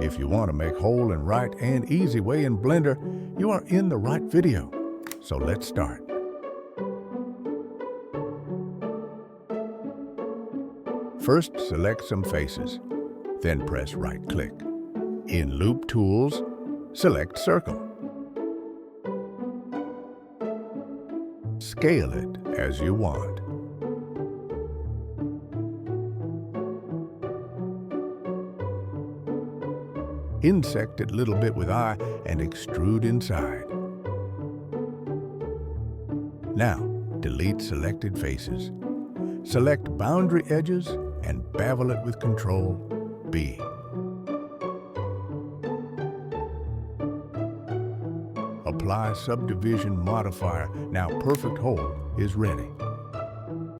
If you want to make whole and right and easy way in Blender, you are in the right video. So let's start. First, select some faces. Then press right-click. In Loop Tools, select Circle. Scale it as you want. Insect it a little bit with eye and extrude inside. Now, delete selected faces. Select boundary edges and bevel it with Control B. Apply subdivision modifier. Now Perfect Whole is ready.